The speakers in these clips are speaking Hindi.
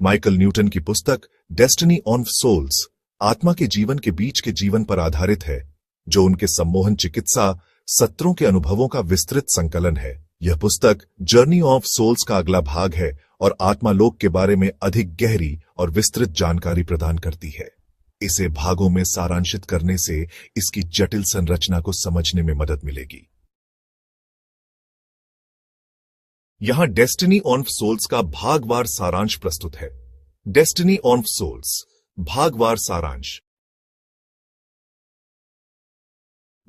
माइकल न्यूटन की पुस्तक डेस्टिनी ऑफ सोल्स आत्मा के जीवन के बीच के जीवन पर आधारित है, जो उनके सम्मोहन चिकित्सा सत्रों के अनुभवों का विस्तृत संकलन है। यह पुस्तक जर्नी ऑफ सोल्स का अगला भाग है और आत्मालोक के बारे में अधिक गहरी और विस्तृत जानकारी प्रदान करती है। इसे भागों में सारांशित करने से इसकी जटिल संरचना को समझने में मदद मिलेगी। यहां डेस्टिनी ऑफ सोल्स का भागवार सारांश प्रस्तुत है। डेस्टिनी ऑफ सोल्स भागवार सारांश।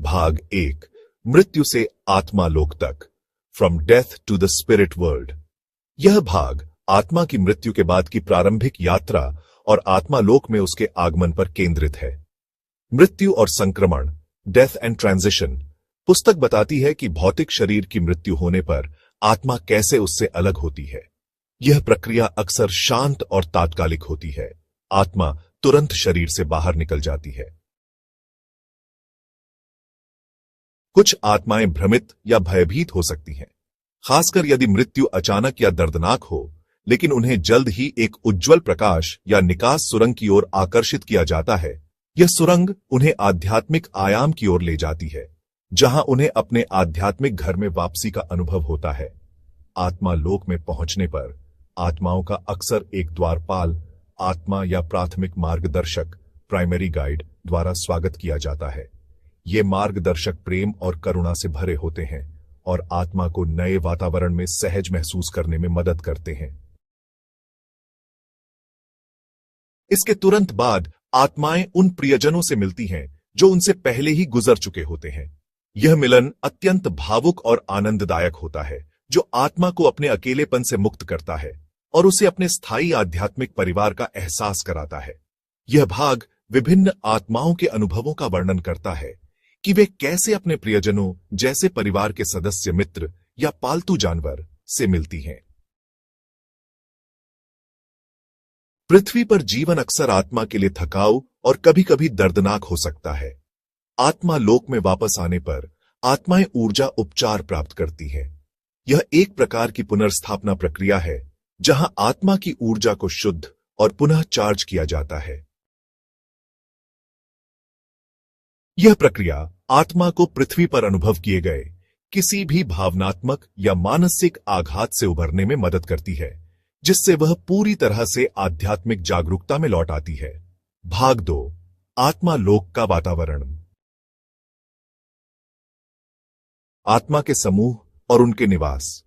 भाग 1, मृत्यु से आत्मालोक तक, from death to the spirit world. यह भाग आत्मा की मृत्यु के बाद की प्रारंभिक यात्रा और आत्मालोक में उसके आगमन पर केंद्रित है। मृत्यु और संक्रमण, डेथ एंड ट्रांजिशन। पुस्तक बताती है कि भौतिक शरीर की मृत्यु होने पर आत्मा कैसे उससे अलग होती है। यह प्रक्रिया अक्सर शांत और तात्कालिक होती है। आत्मा तुरंत शरीर से बाहर निकल जाती है। कुछ आत्माएं भ्रमित या भयभीत हो सकती हैं, खासकर यदि मृत्यु अचानक या दर्दनाक हो, लेकिन उन्हें जल्द ही एक उज्ज्वल प्रकाश या निकास सुरंग की ओर आकर्षित किया जाता है। यह सुरंग उन्हें आध्यात्मिक आयाम की ओर ले जाती है, जहां उन्हें अपने आध्यात्मिक घर में वापसी का अनुभव होता है। आत्मा लोक में पहुंचने पर आत्माओं का अक्सर एक द्वारपाल, आत्मा या प्राथमिक मार्गदर्शक, प्राइमरी गाइड द्वारा स्वागत किया जाता है। ये मार्गदर्शक प्रेम और करुणा से भरे होते हैं और आत्मा को नए वातावरण में सहज महसूस करने में मदद करते हैं। इसके तुरंत बाद आत्माएं उन प्रियजनों से मिलती हैं जो उनसे पहले ही गुजर चुके होते हैं। यह मिलन अत्यंत भावुक और आनंददायक होता है, जो आत्मा को अपने अकेलेपन से मुक्त करता है और उसे अपने स्थायी आध्यात्मिक परिवार का एहसास कराता है। यह भाग विभिन्न आत्माओं के अनुभवों का वर्णन करता है कि वे कैसे अपने प्रियजनों जैसे परिवार के सदस्य, मित्र या पालतू जानवर से मिलती हैं। पृथ्वी पर जीवन अक्सर आत्मा के लिए थकाऊ और कभी-कभी दर्दनाक हो सकता है। आत्मा लोक में वापस आने पर आत्माएं ऊर्जा उपचार प्राप्त करती हैं। यह एक प्रकार की पुनर्स्थापना प्रक्रिया है, जहां आत्मा की ऊर्जा को शुद्ध और पुनः चार्ज किया जाता है। यह प्रक्रिया आत्मा को पृथ्वी पर अनुभव किए गए किसी भी भावनात्मक या मानसिक आघात से उभरने में मदद करती है, जिससे वह पूरी तरह से आध्यात्मिक जागरूकता में लौट आती है। भाग 2, आत्मा लोक का वातावरण। आत्मा के समूह और उनके निवास।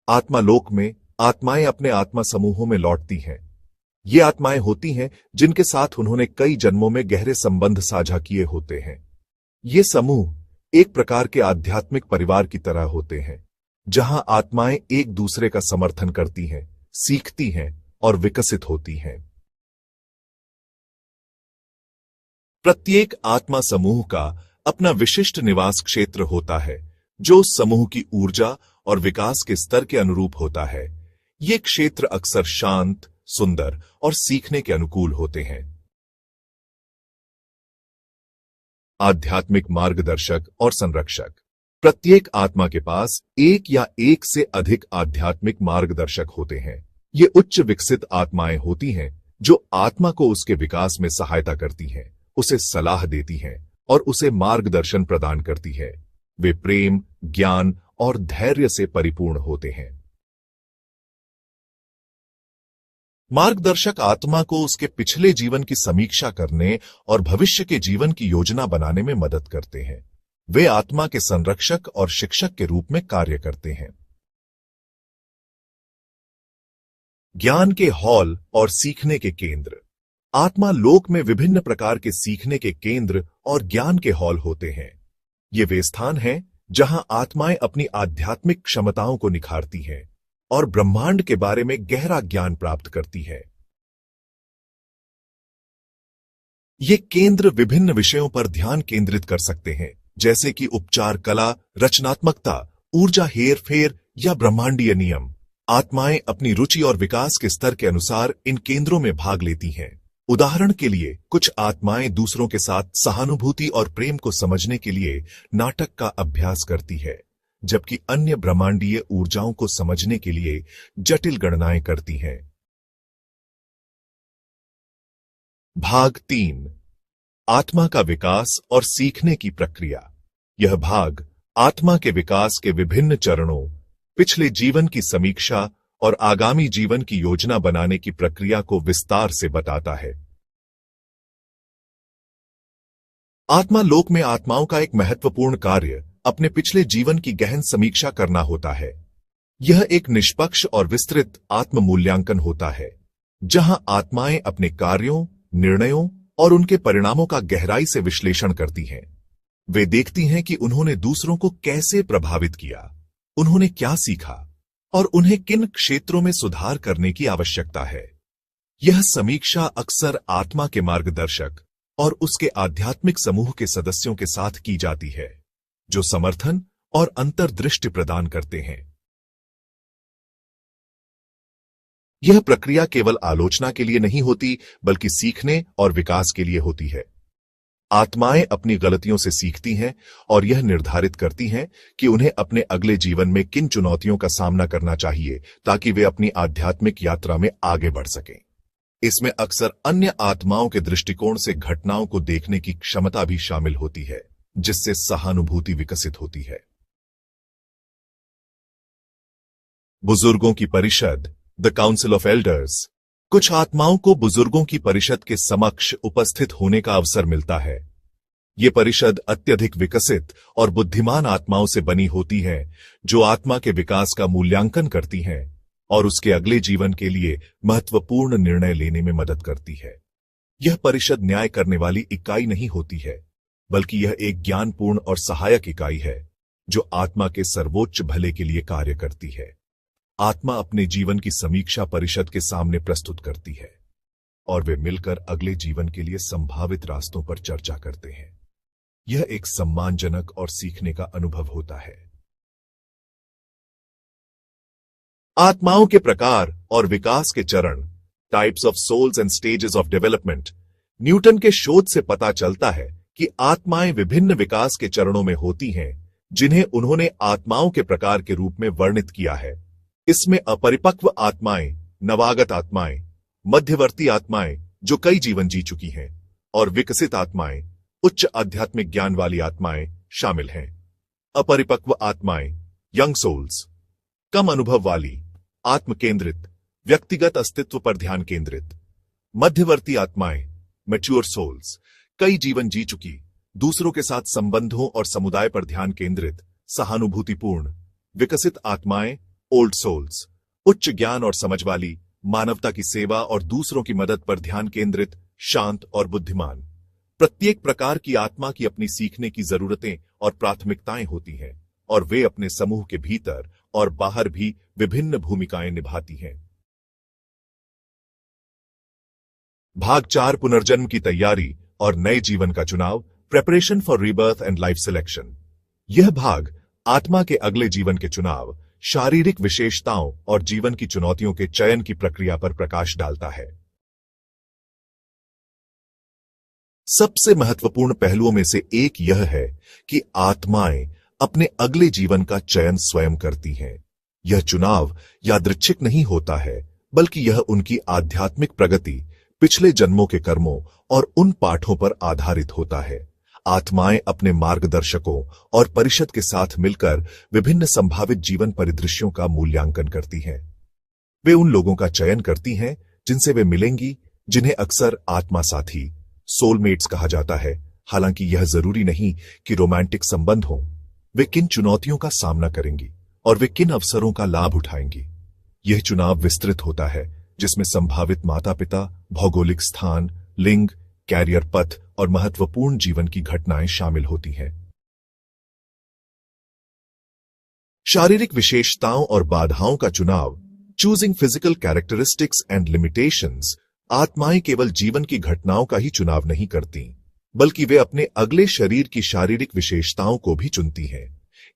आत्मा लोक में आत्माएं अपने आत्मा समूहों में लौटती हैं। ये आत्माएं होती हैं जिनके साथ उन्होंने कई जन्मों में गहरे संबंध साझा किए होते हैं। ये समूह एक प्रकार के आध्यात्मिक परिवार की तरह होते हैं, जहां आत्माएं एक दूसरे का समर्थन करती हैं, सीखती हैं और विकसित होती हैं। प्रत्येक आत्मा समूह का अपना विशिष्ट निवास क्षेत्र होता है, जो उस समूह की ऊर्जा और विकास के स्तर के अनुरूप होता है। ये क्षेत्र अक्सर शांत, सुंदर और सीखने के अनुकूल होते हैं। आध्यात्मिक मार्गदर्शक और संरक्षक। प्रत्येक आत्मा के पास एक या एक से अधिक आध्यात्मिक मार्गदर्शक होते हैं। ये उच्च विकसित आत्माएं होती हैं जो आत्मा को उसके विकास में सहायता करती हैं, उसे सलाह देती हैं और उसे मार्गदर्शन प्रदान करती है। वे प्रेम, ज्ञान और धैर्य से परिपूर्ण होते हैं। मार्गदर्शक आत्मा को उसके पिछले जीवन की समीक्षा करने और भविष्य के जीवन की योजना बनाने में मदद करते हैं। वे आत्मा के संरक्षक और शिक्षक के रूप में कार्य करते हैं। ज्ञान के हॉल और सीखने के केंद्र। आत्मा लोक में विभिन्न प्रकार के सीखने के केंद्र और ज्ञान के हॉल होते हैं। ये वे स्थान हैं जहां आत्माएं अपनी आध्यात्मिक क्षमताओं को निखारती हैं और ब्रह्मांड के बारे में गहरा ज्ञान प्राप्त करती है। ये केंद्र विभिन्न विषयों पर ध्यान केंद्रित कर सकते हैं, जैसे कि उपचार कला, रचनात्मकता, ऊर्जा हेरफेर या ब्रह्मांडीय नियम। आत्माएं अपनी रुचि और विकास के स्तर के अनुसार इन केंद्रों में भाग लेती हैं। उदाहरण के लिए, कुछ आत्माएं दूसरों के साथ सहानुभूति और प्रेम को समझने के लिए नाटक का अभ्यास करती है, जबकि अन्य ब्रह्मांडीय ऊर्जाओं को समझने के लिए जटिल गणनाएं करती हैं। भाग 3 आत्मा का विकास और सीखने की प्रक्रिया। यह भाग आत्मा के विकास के विभिन्न चरणों, पिछले जीवन की समीक्षा और आगामी जीवन की योजना बनाने की प्रक्रिया को विस्तार से बताता है। आत्मा लोक में आत्माओं का एक महत्वपूर्ण कार्य अपने पिछले जीवन की गहन समीक्षा करना होता है। यह एक निष्पक्ष और विस्तृत आत्म मूल्यांकन होता है, जहां आत्माएं अपने कार्यों, निर्णयों और उनके परिणामों का गहराई से विश्लेषण करती हैं। वे देखती हैं कि उन्होंने दूसरों को कैसे प्रभावित किया, उन्होंने क्या सीखा और उन्हें किन क्षेत्रों में सुधार करने की आवश्यकता है। यह समीक्षा अक्सर आत्मा के मार्गदर्शक और उसके आध्यात्मिक समूह के सदस्यों के साथ की जाती है, जो समर्थन और अंतर्दृष्टि प्रदान करते हैं। यह प्रक्रिया केवल आलोचना के लिए नहीं होती, बल्कि सीखने और विकास के लिए होती है। आत्माएं अपनी गलतियों से सीखती हैं और यह निर्धारित करती हैं कि उन्हें अपने अगले जीवन में किन चुनौतियों का सामना करना चाहिए ताकि वे अपनी आध्यात्मिक यात्रा में आगे बढ़ सकें। इसमें अक्सर अन्य आत्माओं के दृष्टिकोण से घटनाओं को देखने की क्षमता भी शामिल होती है, जिससे सहानुभूति विकसित होती है। बुजुर्गों की परिषद, द काउंसिल ऑफ एल्डर्स। कुछ आत्माओं को बुजुर्गों की परिषद के समक्ष उपस्थित होने का अवसर मिलता है। ये परिषद अत्यधिक विकसित और बुद्धिमान आत्माओं से बनी होती है, जो आत्मा के विकास का मूल्यांकन करती हैं और उसके अगले जीवन के लिए महत्वपूर्ण निर्णय लेने में मदद करती है। यह परिषद न्याय करने वाली इकाई नहीं होती है, बल्कि यह एक ज्ञानपूर्ण और सहायक इकाई है, जो आत्मा के सर्वोच्च भले के लिए कार्य करती है। आत्मा अपने जीवन की समीक्षा परिषद के सामने प्रस्तुत करती है और वे मिलकर अगले जीवन के लिए संभावित रास्तों पर चर्चा करते हैं। यह एक सम्मानजनक और सीखने का अनुभव होता है। आत्माओं के प्रकार और विकास के चरण, types of souls and stages of development. Newton के शोध से पता चलता है कि आत्माएं विभिन्न विकास के चरणों में होती हैं, जिन्हें उन्होंने आत्माओं के प्रकार के रूप में वर्णित किया है। इसमें अपरिपक्व आत्माएं, नवागत आत्माएं, मध्यवर्ती आत्माएं जो कई जीवन जी चुकी हैं, और विकसित आत्माएं, उच्च आध्यात्मिक ज्ञान वाली आत्माएं शामिल हैं। अपरिपक्व आत्माएं, यंग सोल्स, कम अनुभव वाली, आत्म केंद्रित, व्यक्तिगत अस्तित्व पर ध्यान केंद्रित। मध्यवर्ती आत्माएं, मैच्योर सोल्स, कई जीवन जी चुकी, दूसरों के साथ संबंधों और समुदाय पर ध्यान केंद्रित, सहानुभूतिपूर्ण। विकसित आत्माएं, ओल्ड सोल्स, उच्च ज्ञान और समझ वाली, मानवता की सेवा और दूसरों की मदद पर ध्यान केंद्रित, शांत और बुद्धिमान। प्रत्येक प्रकार की आत्मा की अपनी सीखने की जरूरतें और प्राथमिकताएं होती हैं, और वे अपने समूह के भीतर और बाहर भी विभिन्न भूमिकाएं निभाती हैं। भाग 4 पुनर्जन्म की तैयारी और नए जीवन का चुनाव, preparation for rebirth and life selection. यह भाग आत्मा के अगले जीवन के चुनाव, शारीरिक विशेषताओं और जीवन की चुनौतियों के चयन की प्रक्रिया पर प्रकाश डालता है। सबसे महत्वपूर्ण पहलुओं में से एक यह है कि आत्माएं अपने अगले जीवन का चयन स्वयं करती हैं। यह चुनाव यादृच्छिक नहीं होता है, बल्कि यह उनकी आध्यात्मिक प्रगति, पिछले जन्मों के कर्मों और उन पाठों पर आधारित होता है। आत्माएं अपने मार्गदर्शकों और परिषद के साथ मिलकर विभिन्न संभावित जीवन परिदृश्यों का मूल्यांकन करती हैं। वे उन लोगों का चयन करती हैं जिनसे वे मिलेंगी, जिन्हें अक्सर आत्मा साथी, सोलमेट्स कहा जाता है। हालांकि यह जरूरी नहीं कि रोमांटिक संबंध हों। वे किन चुनौतियों का सामना करेंगी और वे किन अवसरों का लाभ उठाएंगी। यह चुनाव विस्तृत होता है, जिसमें संभावित माता पिता, भौगोलिक स्थान, लिंग, कैरियर पथ और महत्वपूर्ण जीवन की घटनाएं शामिल होती हैं। शारीरिक विशेषताओं और बाधाओं का चुनाव, choosing physical characteristics and limitations. आत्माएं केवल जीवन की घटनाओं का ही चुनाव नहीं करती, बल्कि वे अपने अगले शरीर की शारीरिक विशेषताओं को भी चुनती हैं।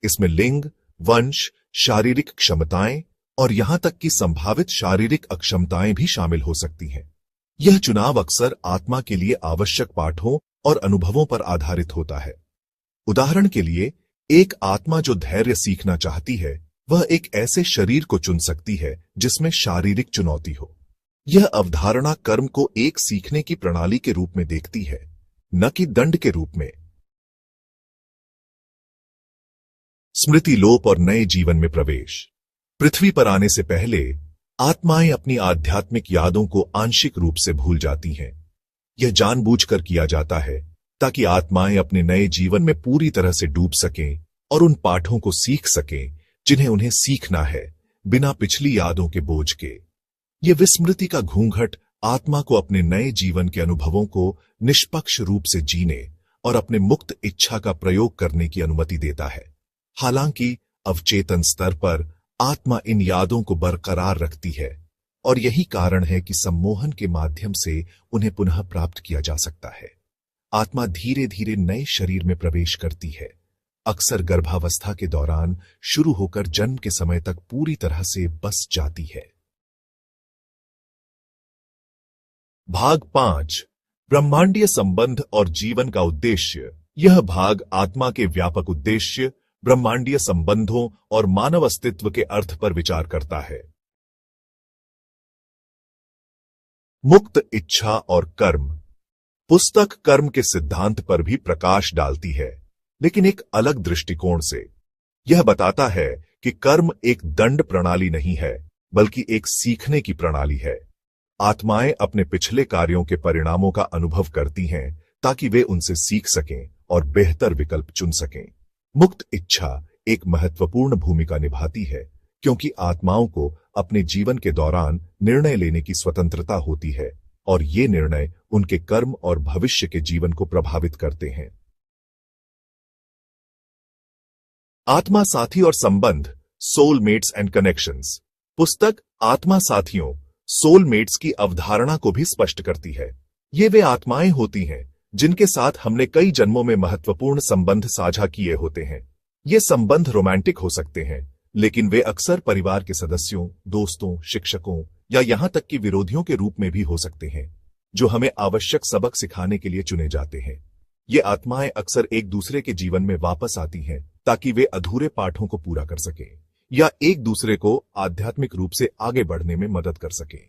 इसमें लिंग, वंश, शारीरिक क्षमताएं और यहां तक कि संभावित शारीरिक अक्षमताएं भी शामिल हो सकती हैं। यह चुनाव अक्सर आत्मा के लिए आवश्यक पाठों और अनुभवों पर आधारित होता है। उदाहरण के लिए, एक आत्मा जो धैर्य सीखना चाहती है, वह एक ऐसे शरीर को चुन सकती है जिसमें शारीरिक चुनौती हो। यह अवधारणा कर्म को एक सीखने की प्रणाली के रूप में देखती है, न कि दंड के रूप में। स्मृति लोप और नए जीवन में प्रवेश। पृथ्वी पर आने से पहले आत्माएं अपनी आध्यात्मिक यादों को आंशिक रूप से भूल जाती हैं। यह जानबूझकर किया जाता है ताकि आत्माएं अपने नए जीवन में पूरी तरह से डूब सकें और उन पाठों को सीख सकें जिन्हें उन्हें सीखना है, बिना पिछली यादों के बोझ के। यह विस्मृति का घूंघट आत्मा को अपने नए जीवन के अनुभवों को निष्पक्ष रूप से जीने और अपने मुक्त इच्छा का प्रयोग करने की अनुमति देता है। हालांकि अवचेतन स्तर पर आत्मा इन यादों को बरकरार रखती है और यही कारण है कि सम्मोहन के माध्यम से उन्हें पुनः प्राप्त किया जा सकता है। आत्मा धीरे धीरे नए शरीर में प्रवेश करती है, अक्सर गर्भावस्था के दौरान शुरू होकर जन्म के समय तक पूरी तरह से बस जाती है। भाग 5, ब्रह्मांडीय संबंध और जीवन का उद्देश्य। यह भाग आत्मा के व्यापक उद्देश्य, ब्रह्मांडीय संबंधों और मानव अस्तित्व के अर्थ पर विचार करता है। मुक्त इच्छा और कर्म। पुस्तक कर्म के सिद्धांत पर भी प्रकाश डालती है, लेकिन एक अलग दृष्टिकोण से। यह बताता है कि कर्म एक दंड प्रणाली नहीं है, बल्कि एक सीखने की प्रणाली है। आत्माएं अपने पिछले कार्यों के परिणामों का अनुभव करती हैं ताकि वे उनसे सीख सकें और बेहतर विकल्प चुन सकें। मुक्त इच्छा एक महत्वपूर्ण भूमिका निभाती है, क्योंकि आत्माओं को अपने जीवन के दौरान निर्णय लेने की स्वतंत्रता होती है और ये निर्णय उनके कर्म और भविष्य के जीवन को प्रभावित करते हैं। आत्मा साथी और संबंध, सोलमेट्स एंड कनेक्शंस। पुस्तक आत्मा साथियों, सोलमेट्स की अवधारणा को भी स्पष्ट करती है। ये वे आत्माएं होती हैं जिनके साथ हमने कई जन्मों में महत्वपूर्ण संबंध साझा किए होते हैं। ये संबंध रोमांटिक हो सकते हैं, लेकिन वे अक्सर परिवार के सदस्यों, दोस्तों, शिक्षकों या यहां तक कि विरोधियों के रूप में भी हो सकते हैं, जो हमें आवश्यक सबक सिखाने के लिए चुने जाते हैं। ये आत्माएं अक्सर एक दूसरे के जीवन में वापस आती हैं ताकि वे अधूरे पाठों को पूरा कर सकें या एक दूसरे को आध्यात्मिक रूप से आगे बढ़ने में मदद कर सकें।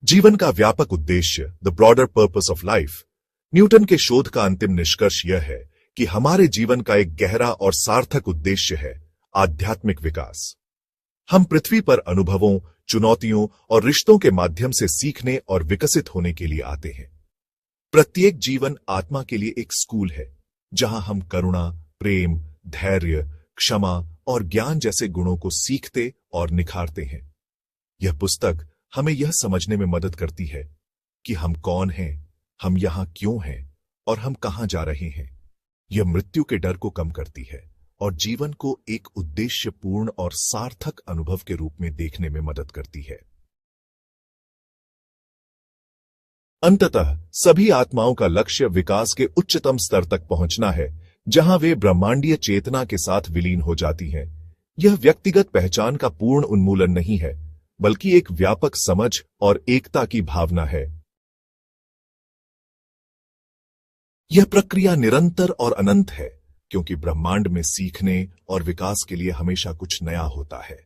जीवन का व्यापक उद्देश्य, the broader purpose of life. Newton के शोध का अंतिम निष्कर्ष यह है कि हमारे जीवन का एक गहरा और सार्थक उद्देश्य है आध्यात्मिक विकास। हम पृथ्वी पर अनुभवों, चुनौतियों और रिश्तों के माध्यम से सीखने और विकसित होने के लिए आते हैं। प्रत्येक जीवन आत्मा के लिए एक स्कूल है, जहां हम करुणा, प्रेम, धैर्य, क्षमा और ज्ञान जैसे गुणों को सीखते और निखारते हैं। यह पुस्तक हमें यह समझने में मदद करती है कि हम कौन हैं, हम यहां क्यों हैं और हम कहां जा रहे हैं। यह मृत्यु के डर को कम करती है और जीवन को एक उद्देश्यपूर्ण और सार्थक अनुभव के रूप में देखने में मदद करती है। अंततः सभी आत्माओं का लक्ष्य विकास के उच्चतम स्तर तक पहुंचना है, जहां वे ब्रह्मांडीय चेतना के साथ विलीन हो जाती हैं। यह व्यक्तिगत पहचान का पूर्ण उन्मूलन नहीं है, बल्कि एक व्यापक समझ और एकता की भावना है। यह प्रक्रिया निरंतर और अनंत है, क्योंकि ब्रह्मांड में सीखने और विकास के लिए हमेशा कुछ नया होता है।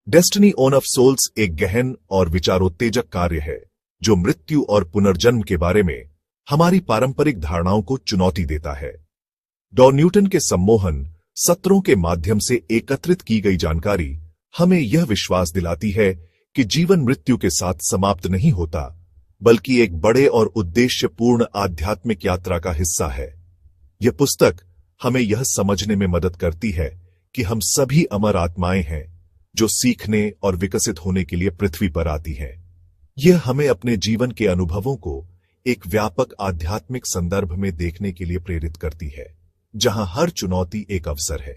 डेस्टिनी ऑन ऑफ सोल्स एक गहन और विचारोत्तेजक कार्य है, जो मृत्यु और पुनर्जन्म के बारे में हमारी पारंपरिक धारणाओं को चुनौती देता है। डॉ न्यूटन के सम्मोहन सत्रों के माध्यम से एकत्रित की गई जानकारी हमें यह विश्वास दिलाती है कि जीवन मृत्यु के साथ समाप्त नहीं होता, बल्कि एक बड़े और उद्देश्यपूर्ण आध्यात्मिक यात्रा का हिस्सा है। यह पुस्तक हमें यह समझने में मदद करती है कि हम सभी अमर आत्माएं हैं, जो सीखने और विकसित होने के लिए पृथ्वी पर आती हैं। यह हमें अपने जीवन के अनुभवों को एक व्यापक आध्यात्मिक संदर्भ में देखने के लिए प्रेरित करती है, जहां हर चुनौती एक अवसर है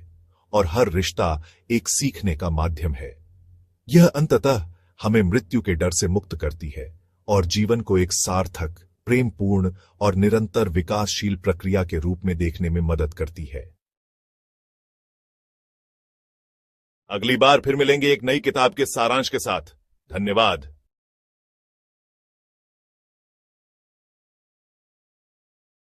और हर रिश्ता एक सीखने का माध्यम है। यह अंततः हमें मृत्यु के डर से मुक्त करती है और जीवन को एक सार्थक, प्रेमपूर्ण और निरंतर विकासशील प्रक्रिया के रूप में देखने में मदद करती है। अगली बार फिर मिलेंगे एक नई किताब के सारांश के साथ। धन्यवाद।